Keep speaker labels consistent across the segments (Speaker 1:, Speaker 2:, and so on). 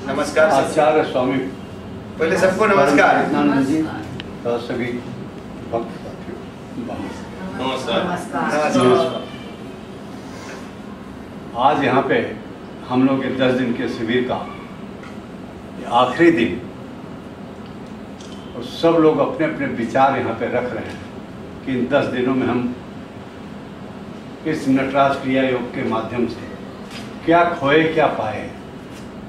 Speaker 1: नमस्कार
Speaker 2: आचार्य स्वामी
Speaker 1: पहले सबको नमस्कार।
Speaker 2: नित्यानंद जी और सभी भक्त साथियों
Speaker 1: नमस्कार।
Speaker 2: आज यहाँ पे हम लोग के 10 दिन के शिविर का आखिरी दिन, और सब लोग अपने अपने विचार यहाँ पे रख रहे हैं कि इन 10 दिनों में हम इस नटराज क्रिया योग के माध्यम से क्या खोए क्या पाए।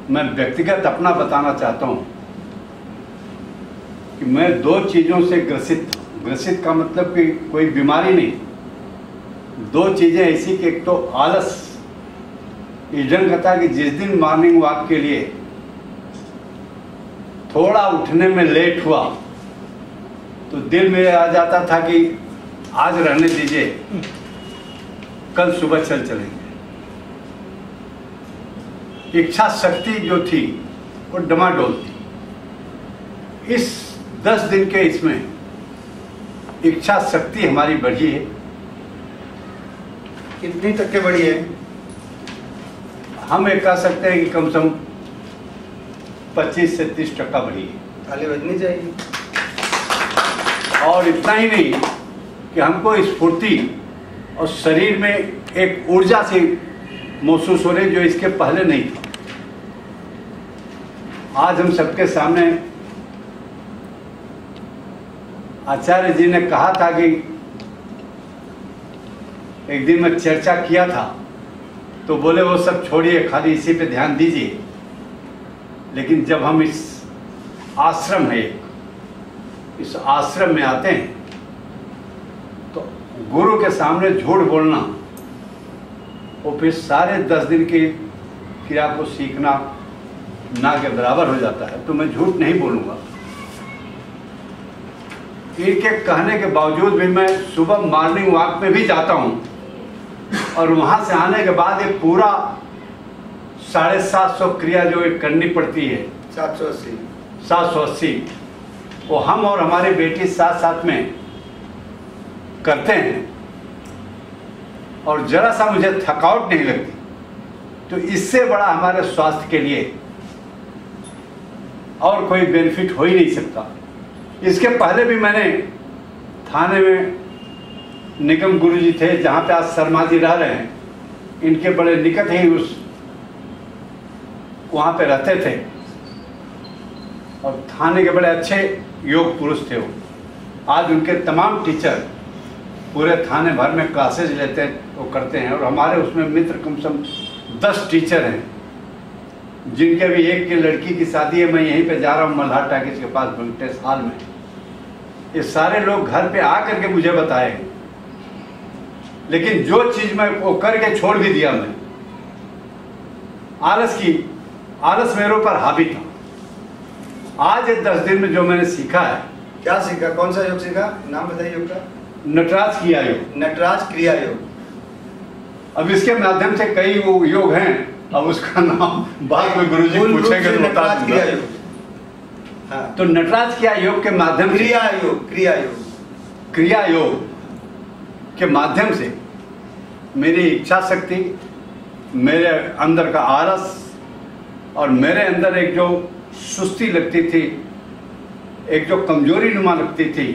Speaker 2: मैं व्यक्तिगत अपना बताना चाहता हूँ कि मैं 2 चीज़ों से ग्रसित का मतलब कि कोई बीमारी नहीं, 2 चीज़ें ऐसी कि एक तो आलस। इस ढंग का था कि जिस दिन मॉर्निंग वॉक के लिए थोड़ा उठने में लेट हुआ तो दिल में आ जाता था कि आज रहने दीजिए, कल सुबह चलेंगे। इच्छा शक्ति जो थी वो डमाडोल थी। इस 10 दिन के इसमें इच्छा शक्ति हमारी बढ़ी है।
Speaker 1: कितनी तक के बढ़ी है?
Speaker 2: हम एक कह सकते हैं कि कम से कम 25 से 30% बढ़ी है।
Speaker 1: ताली बजनी चाहिए।
Speaker 2: और इतना ही नहीं कि हमको स्फूर्ति और शरीर में एक ऊर्जा सी महसूस हो रही जो इसके पहले नहीं थी। आज हम सबके सामने आचार्य जी ने कहा था कि एक दिन मैं चर्चा किया था तो बोले वो सब छोड़िए, खाली इसी पे ध्यान दीजिए। लेकिन जब हम इस आश्रम है, इस आश्रम में आते हैं तो गुरु के सामने झूठ बोलना और फिर सारे 10 दिन की क्रिया को सीखना ना के बराबर हो जाता है। तो मैं झूठ नहीं बोलूँगा। इनके कहने के बावजूद भी मैं सुबह मॉर्निंग वॉक पे भी जाता हूँ और वहाँ से आने के बाद एक पूरा 750 क्रिया जो एक करनी पड़ती है, 780 वो हम और हमारी बेटी साथ साथ में करते हैं और जरा सा मुझे थकावट नहीं लगती। तो इससे बड़ा हमारे स्वास्थ्य के लिए और कोई बेनिफिट हो ही नहीं सकता। इसके पहले भी मैंने थाने में निगम गुरु जी थे, जहाँ पे आज शर्मा जी रह रहे हैं, इनके बड़े निकट ही उस वहाँ पे रहते थे और थाने के बड़े अच्छे योग पुरुष थे वो। आज उनके तमाम टीचर पूरे थाने भर में क्लासेज लेते हैं, वो करते हैं। और हमारे उसमें मित्र कम से कम 10 टीचर हैं, जिनके भी एक की लड़की की शादी है। मैं यहीं पे जा रहा हूँ मल्हार टाकिज के पास वेंकटेश हॉल में। ये सारे लोग घर पे आ करके मुझे बताए, लेकिन जो चीज़ मैं वो करके छोड़ भी दिया। मैं आलस मेरे ऊपर हावी था। आज ये 10 दिन में जो मैंने सीखा है।
Speaker 1: क्या सीखा? कौन सा योग सीखा? नाम बताइए योग का।
Speaker 2: नटराज क्रिया योग।
Speaker 1: नटराज क्रिया योग।
Speaker 2: अब इसके माध्यम से कई वो योग हैं, अब उसका नाम बाद में गुरुजी पूछेंगे तो बता दूंगा। हाँ। तो नटराज क्रिया योग के माध्यम से क्रिया योग के माध्यम से मेरी इच्छा शक्ति, मेरे अंदर का आलस और मेरे अंदर एक जो सुस्ती लगती थी, एक जो कमजोरी नुमा लगती थी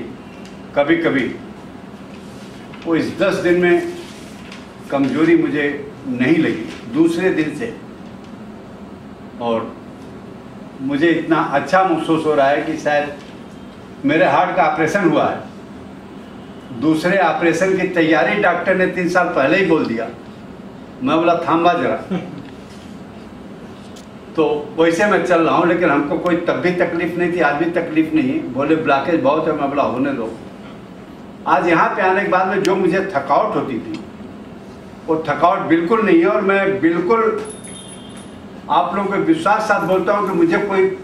Speaker 2: कभी कभी, वो इस 10 दिन में कमजोरी मुझे नहीं लगी दूसरे दिन से। और मुझे इतना अच्छा महसूस हो रहा है कि शायद मेरे हार्ट का ऑपरेशन हुआ है। दूसरे ऑपरेशन की तैयारी डॉक्टर ने 3 साल पहले ही बोल दिया। मैं बोला थांबा जरा। तो वैसे मैं चल रहा हूँ, लेकिन हमको कोई तब भी तकलीफ नहीं थी, आज भी तकलीफ नहीं है। बोले ब्लॉकेज बहुत है, मैं बोला होने दो। आज यहाँ पे आने के बाद में जो मुझे थकावट होती थी वो थकावट बिल्कुल नहीं है। और मैं बिल्कुल आप लोगों के विश्वास साथ बोलता हूँ कि मुझे कोई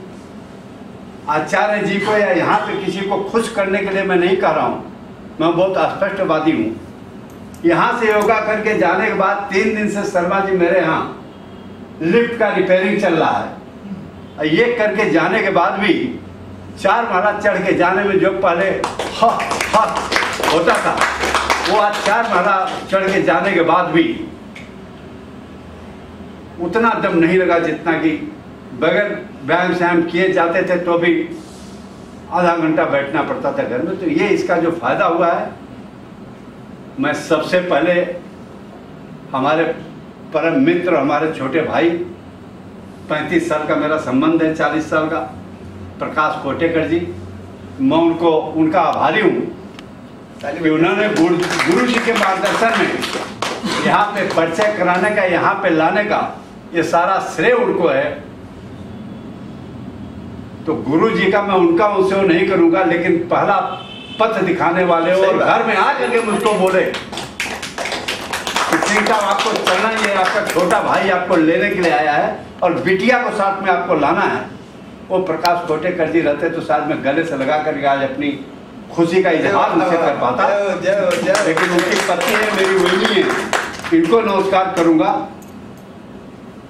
Speaker 2: आचार्य जी को या यहाँ पे किसी को खुश करने के लिए मैं नहीं कह रहा हूँ। मैं बहुत स्पष्टवादी हूँ। यहाँ से योगा करके जाने के बाद 3 दिन से शर्मा जी मेरे यहाँ लिफ्ट का रिपेयरिंग चल रहा है। ये करके जाने के बाद भी 4 माला चढ़ के जाने में जो पहले होता था, वो आज 4 माला चढ़ के जाने के बाद भी उतना दम नहीं लगा जितना कि बगैर व्यायाम श्याम किए जाते थे तो भी आधा घंटा बैठना पड़ता था घर में। तो ये इसका जो फायदा हुआ है, मैं सबसे पहले हमारे परम मित्र, हमारे छोटे भाई, 35 साल का मेरा संबंध है, 40 साल का, प्रकाश कोटेकर जी, मैं उनका आभारी हूँ कि उन्होंने गुरु जी के मार्गदर्शन में यहाँ पे परिचय कराने का, यहाँ पे लाने का ये सारा श्रेय उनको है। तो गुरु जी का मैं उनका उनसे नहीं करूँगा, लेकिन पहला पथ दिखाने वाले और घर में आ करके मुझको बोले कि आपको चलना, ये आपका छोटा भाई आपको लेने के लिए आया है और बिटिया को साथ में आपको लाना है, वो प्रकाश कोटेकर जी रहते तो शायद मैं गले से लगा करके आज अपनी खुशी का इजहार उनसे कर पाता, लेकिन उनकी पत्नी है, मेरी वही है, इनको नमस्कार करूंगा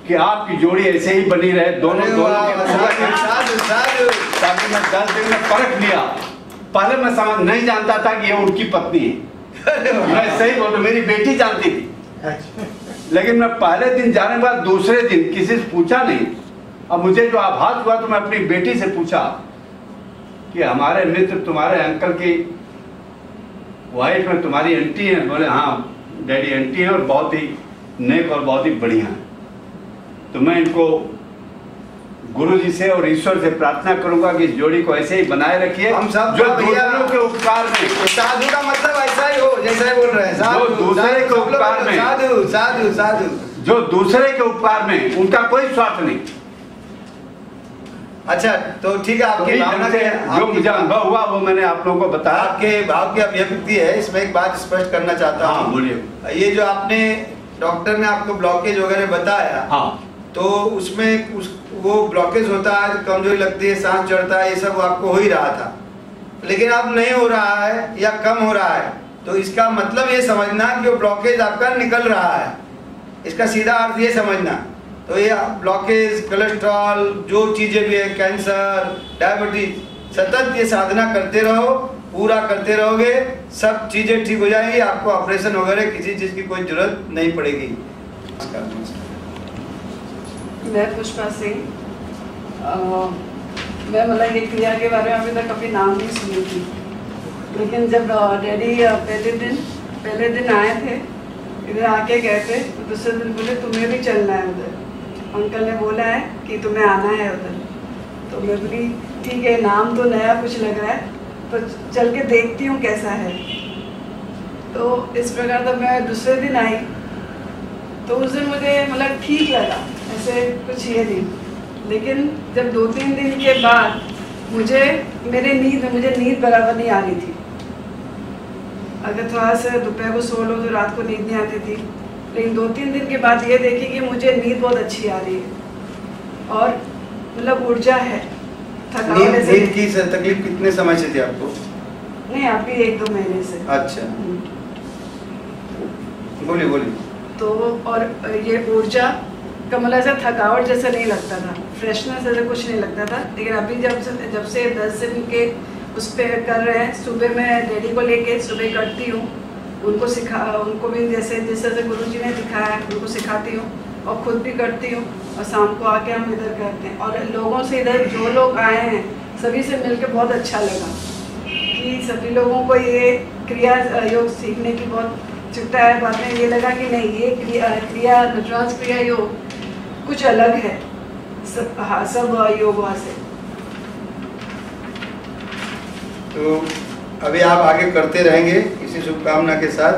Speaker 2: कि आपकी जोड़ी ऐसे ही बनी रहे, दोनों ताकि मैं 10 दिन में परख लिया। पहले मैं समझ नहीं जानता था कि ये उनकी पत्नी है, मैं सही बोलूं, मेरी बेटी जानती थी, लेकिन मैं पहले दिन जाने के बाद दूसरे दिन किसी से पूछा नहीं। अब मुझे जो आभास हुआ तो मैं अपनी बेटी से पूछा कि हमारे मित्र तुम्हारे अंकल की वाइफ में तुम्हारी आंटी है? बोले हाँ डैडी आंटी है और बहुत ही नेक और बहुत ही बढ़िया है। तो मैं इनको गुरु जी से और ईश्वर से प्रार्थना करूंगा कि इस जोड़ी को ऐसे ही बनाए रखिए,
Speaker 1: हम सब
Speaker 2: जो दूसरों के उपकार में,
Speaker 1: साधु का मतलब ऐसा ही हो जैसा ही बोल रहे हैं,
Speaker 2: जो दूसरे के उपकार में,
Speaker 1: साधु साधु साधु,
Speaker 2: जो दूसरे के उपकार में, उनका कोई स्वार्थ नहीं।
Speaker 1: अच्छा तो ठीक है, आपकी भावना के
Speaker 2: जो मुझे अनुभव हुआ वो मैंने आप लोगों को बताया।
Speaker 1: आपके भाव की अभिव्यक्ति है, इसमें एक बात स्पष्ट करना चाहता हूँ।
Speaker 2: बोलिए।
Speaker 1: ये जो आपने डॉक्टर ने आपको ब्लॉकेज वगैरह बताया,
Speaker 2: हाँ,
Speaker 1: तो उसमें वो ब्लॉकेज होता है, कमजोरी लगती है, सांस चढ़ता है, ये सब आपको हो ही रहा था, लेकिन अब नहीं हो रहा है या कम हो रहा है, तो इसका मतलब ये समझना कि वो ब्लॉकेज आपका निकल रहा है, इसका सीधा अर्थ ये समझना। तो ये ब्लॉकेज, कोलेस्ट्रॉल, जो चीजें भी है, कैंसर, डायबिटीज, सतत ये साधना करते रहो, पूरा करते रहोगे, सब चीजें ठीक हो जाएंगी, आपको ऑपरेशन वगैरह किसी चीज की कोई जरूरत नहीं पड़ेगी।
Speaker 3: मैं पुष्पा सिंह, मैं मतलब ये क्रिया के बारे में अभी तक कभी नाम नहीं सुनी थी, लेकिन जब डैडी पहले दिन आए थे, इधर आके गए थे, तो दूसरे दिन बोले तुम्हें भी चलना है उधर, अंकल ने बोला है कि तुम्हें आना है उधर। तो मैं बोली ठीक है, नाम तो नया कुछ लग रहा है, तो चल के देखती हूँ कैसा है। तो इस प्रकार तो मैं दूसरे दिन आई, तो उस दिन मुझे मतलब ठीक लगा, ऐसे कुछ ये नहीं, लेकिन जब 2-3 दिन के बाद मुझे नींद बराबर नहीं आ रही थी। अगर थोड़ा सा दोपहर को सो लो तो रात को नींद नहीं आती थी, लेकिन 2-3 दिन के बाद ये देखी कि मुझे नींद बहुत अच्छी आ रही है और मतलब ऊर्जा है।
Speaker 1: नींद की तकलीफ कितने समय से थी आपको?
Speaker 3: नहीं, अभी 1-2 महीने से।
Speaker 1: अच्छा, बोलिए।
Speaker 3: तो और ये ऊर्जा का मतलब ऐसा थकावट जैसा नहीं लगता था, फ्रेशनेस ऐसा कुछ नहीं लगता था, लेकिन अभी जब से 10 दिन के उस पर कर रहे हैं, सुबह मैं डैडी को लेके सुबह करती हूँ, उनको भी जैसे जिस तरह से गुरु जी ने सिखाया है उनको सिखाती हूँ और खुद भी करती हूँ, और शाम को आके हम इधर करते हैं। और लोगों से, इधर जो लोग आए हैं सभी से मिलकर बहुत अच्छा लगा कि सभी लोगों को ये क्रिया योग सीखने की बहुत चिंता है। बाद में ये लगा कि नहीं, ये क्रिया नटराज क्रिया योग कुछ अलग है सब योगों से।
Speaker 1: तो अभी आप आगे करते रहेंगे इसी शुभकामना के साथ।